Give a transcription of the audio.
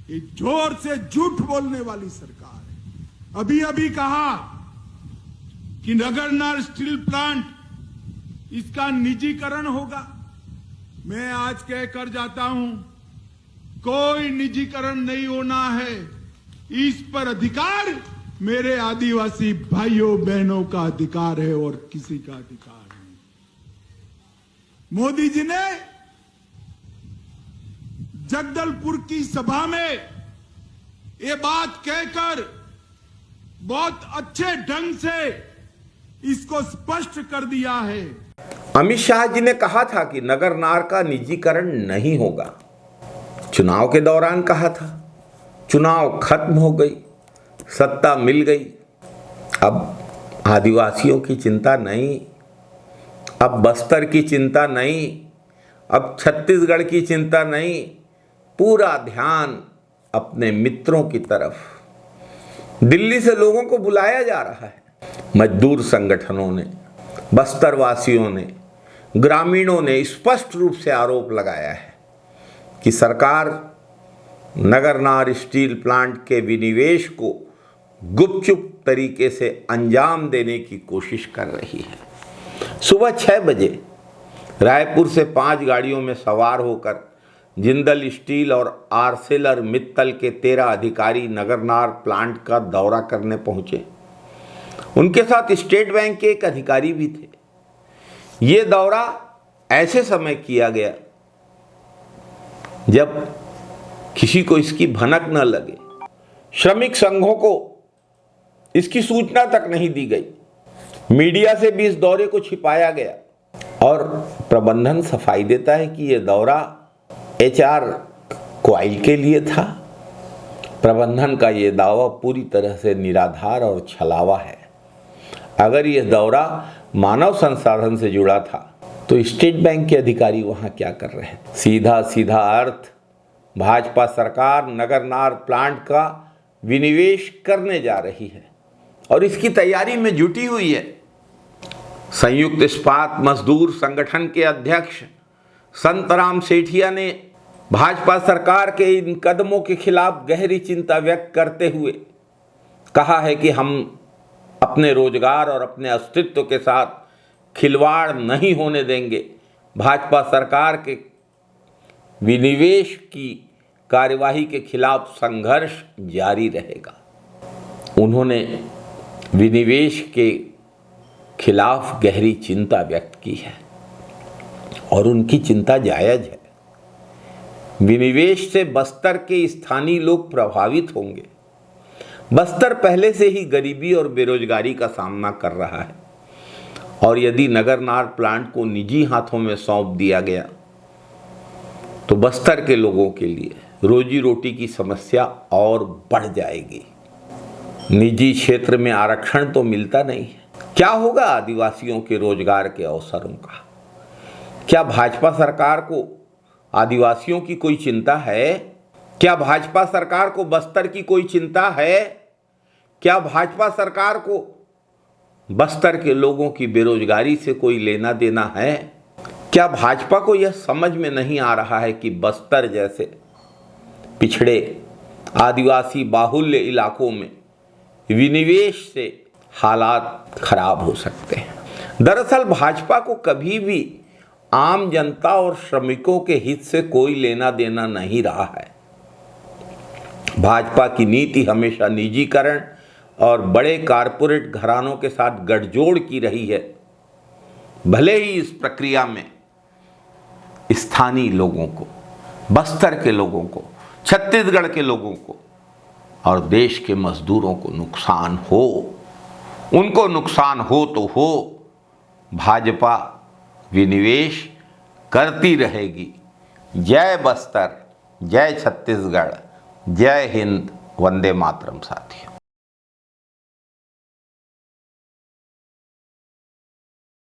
ये जोर से झूठ बोलने वाली सरकार है। अभी अभी कहा कि नगरनार स्टील प्लांट इसका निजीकरण होगा। मैं आज कहकर जाता हूं, कोई निजीकरण नहीं होना है। इस पर अधिकार मेरे आदिवासी भाइयों बहनों का अधिकार है और किसी का अधिकार नहीं। मोदी जी ने जगदलपुर की सभा में ये बात कहकर बहुत अच्छे ढंग से इसको स्पष्ट कर दिया है। अमित शाह जी ने कहा था कि नगरनार का निजीकरण नहीं होगा। चुनाव के दौरान कहा था, चुनाव खत्म हो गई, सत्ता मिल गई। अब आदिवासियों की चिंता नहीं, अब बस्तर की चिंता नहीं, अब छत्तीसगढ़ की चिंता नहीं। पूरा ध्यान अपने मित्रों की तरफ। दिल्ली से लोगों को बुलाया जा रहा है। मजदूर संगठनों ने, बस्तर वासियों ने, ग्रामीणों ने स्पष्ट रूप से आरोप लगाया है कि सरकार नगरनार स्टील प्लांट के विनिवेश को गुपचुप तरीके से अंजाम देने की कोशिश कर रही है। सुबह 6 बजे रायपुर से 5 गाड़ियों में सवार होकर जिंदल स्टील और आर्सेलर मित्तल के 13 अधिकारी नगरनार प्लांट का दौरा करने पहुंचे। उनके साथ स्टेट बैंक के एक अधिकारी भी थे। ये दौरा ऐसे समय किया गया जब किसी को इसकी भनक न लगे। श्रमिक संघों को इसकी सूचना तक नहीं दी गई। मीडिया से भी इस दौरे को छिपाया गया और प्रबंधन सफाई देता है कि यह दौरा HR क्वाइल के लिए था। प्रबंधन का यह दावा पूरी तरह से निराधार और छलावा है। अगर यह दौरा मानव संसाधन से जुड़ा था तो स्टेट बैंक के अधिकारी वहां क्या कर रहे हैं? सीधा सीधा अर्थ, भाजपा सरकार नगरनार प्लांट का विनिवेश करने जा रही है और इसकी तैयारी में जुटी हुई है। संयुक्त इस्पात मजदूर संगठन के अध्यक्ष संतराम सेठिया ने भाजपा सरकार के इन कदमों के खिलाफ गहरी चिंता व्यक्त करते हुए कहा है कि हम अपने रोजगार और अपने अस्तित्व के साथ खिलवाड़ नहीं होने देंगे। भाजपा सरकार के विनिवेश की कार्यवाही के खिलाफ संघर्ष जारी रहेगा। उन्होंने विनिवेश के खिलाफ गहरी चिंता व्यक्त की है और उनकी चिंता जायज है। विनिवेश से बस्तर के स्थानीय लोग प्रभावित होंगे। बस्तर पहले से ही गरीबी और बेरोजगारी का सामना कर रहा है और यदि नगरनार प्लांट को निजी हाथों में सौंप दिया गया तो बस्तर के लोगों के लिए रोजी रोटी की समस्या और बढ़ जाएगी। निजी क्षेत्र में आरक्षण तो मिलता नहीं है। क्या होगा आदिवासियों के रोजगार के अवसरों का? क्या भाजपा सरकार को आदिवासियों की कोई चिंता है? क्या भाजपा सरकार को बस्तर की कोई चिंता है? क्या भाजपा सरकार को बस्तर के लोगों की बेरोजगारी से कोई लेना देना है? क्या भाजपा को यह समझ में नहीं आ रहा है कि बस्तर जैसे पिछड़े आदिवासी बाहुल्य इलाकों में विनिवेश से हालात खराब हो सकते हैं? दरअसल भाजपा को कभी भी आम जनता और श्रमिकों के हित से कोई लेना देना नहीं रहा है। भाजपा की नीति हमेशा निजीकरण और बड़े कारपोरेट घरानों के साथ गठजोड़ की रही है। भले ही इस प्रक्रिया में स्थानीय लोगों को, बस्तर के लोगों को, छत्तीसगढ़ के लोगों को और देश के मजदूरों को नुकसान हो, उनको नुकसान हो तो हो, भाजपा विनिवेश करती रहेगी। जय बस्तर, जय छत्तीसगढ़, जय हिंद, वंदे मातरम साथियों।